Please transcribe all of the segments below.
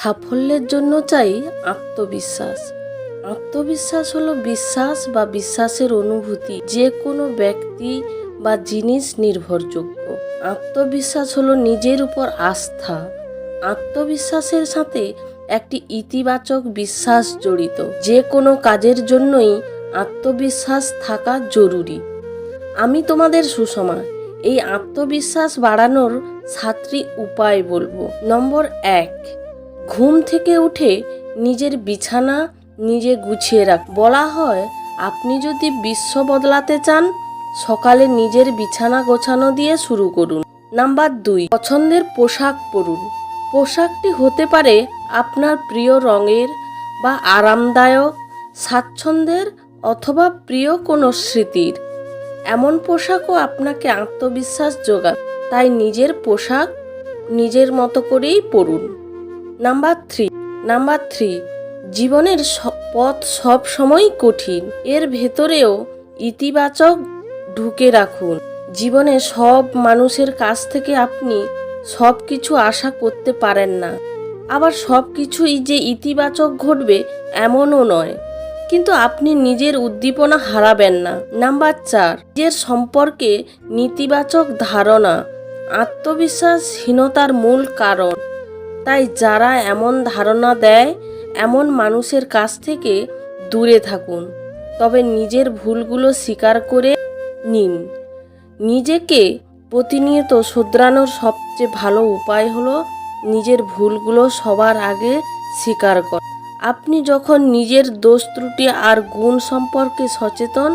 সাফল্যের জন্য চাই আত্মবিশ্বাস। আত্মবিশ্বাস হলো বিশ্বাস বা বিশ্বাসের অনুভূতি, যে কোনো ব্যক্তি বা জিনিস নির্ভরযোগ্য। আত্মবিশ্বাস হলো নিজের উপর আস্থা। আত্মবিশ্বাসের সাথে একটি ইতিবাচক বিশ্বাস জড়িত। যে কোনো কাজের জন্যই আত্মবিশ্বাস থাকা জরুরি। আমি তোমাদের সুষমা। এই আত্মবিশ্বাস বাড়ানোর 7টি উপায় বলবো। নম্বর 1, ঘুম থেকে উঠে নিজের বিছানা নিজে গুছিয়ে রাখ। বলা হয়, আপনি যদি বিশ্ব বদলাতে চান, সকালে নিজের বিছানা গোছানো দিয়ে শুরু করুন। নাম্বার 2, পছন্দের পোশাক পরুন। পোশাকটি হতে পারে আপনার প্রিয় রঙের বা আরামদায়ক, স্বাচ্ছন্দ্যের অথবা প্রিয় কোনো স্মৃতির। এমন পোশাকও আপনাকে আত্মবিশ্বাস যোগায়, তাই নিজের পোশাক নিজের মতো করেই পরুন। নাম্বার 3, জীবনের পথ সব সময় কঠিন, এর ভেতরেও ইতিবাচক ঢুকে রাখুন। জীবনে সব মানুষের কাছ থেকে আপনি সব কিছু আশা করতে পারেন না, আবার সব কিছুই যে ইতিবাচক ঘটবে এমনও নয়, কিন্তু আপনি নিজের উদ্দীপনা হারাবেন না। নাম্বার 4, নিজের সম্পর্কে নেতিবাচক ধারণা আত্মবিশ্বাসহীনতার মূল কারণ। তাই যারা এমন ধারণা দেয়, এমন মানুষের কাছ থেকে দূরে থাকুন। তবে নিজের ভুলগুলো স্বীকার করে নিন। নিজেকে প্রতিনিয়ত শুধরানোর সবচেয়ে ভালো উপায় হলো নিজের ভুলগুলো সবার আগে স্বীকার করা। আপনি যখন নিজের দোষ ত্রুটি আর গুণ সম্পর্কে সচেতন,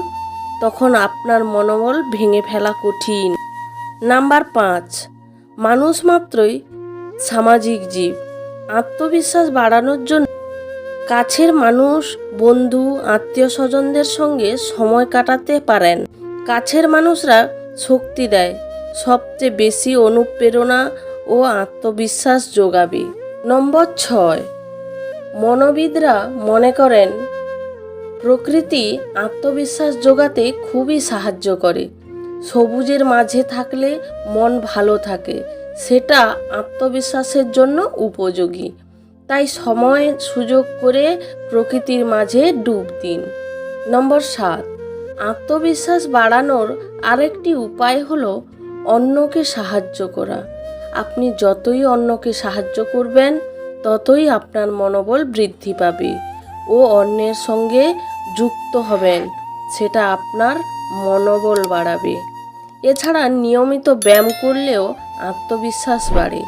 তখন আপনার মনোবল ভেঙে ফেলা কঠিন। নাম্বার 5, মানুষ মাত্রই সামাজিক জীব। আত্মবিশ্বাস বাড়ানোর জন্য কাছের মানুষ, বন্ধু, আত্মীয় স্বজনদের সঙ্গে সময় কাটাতে পারেন। কাছের মানুষরা শক্তি দেয়, সবচেয়ে বেশি অনুপ্রেরণা ও আত্মবিশ্বাস যোগাবে। নম্বর 6, মনোবিদরা মনে করেন প্রকৃতি আত্মবিশ্বাস যোগাতে খুবই সাহায্য করে। সবুজের মাঝে থাকলে মন ভালো থাকে, সেটা আত্মবিশ্বাসের জন্য উপযোগী। তাই সময় সুযোগ করে প্রকৃতির মাঝে ডুব দিন। নম্বর 7, আত্মবিশ্বাস বাড়ানোর আরেকটি উপায় হলো অন্যকে সাহায্য করা। আপনি যতই অন্যকে সাহায্য করবেন, ততই আপনার মনোবল বৃদ্ধি পাবে ও অন্যের সঙ্গে যুক্ত হবেন, সেটা আপনার মনোবল বাড়াবে। এছাড়া নিয়মিত ব্যায়াম করলেও আত্মবিশ্বাস বাড়ে।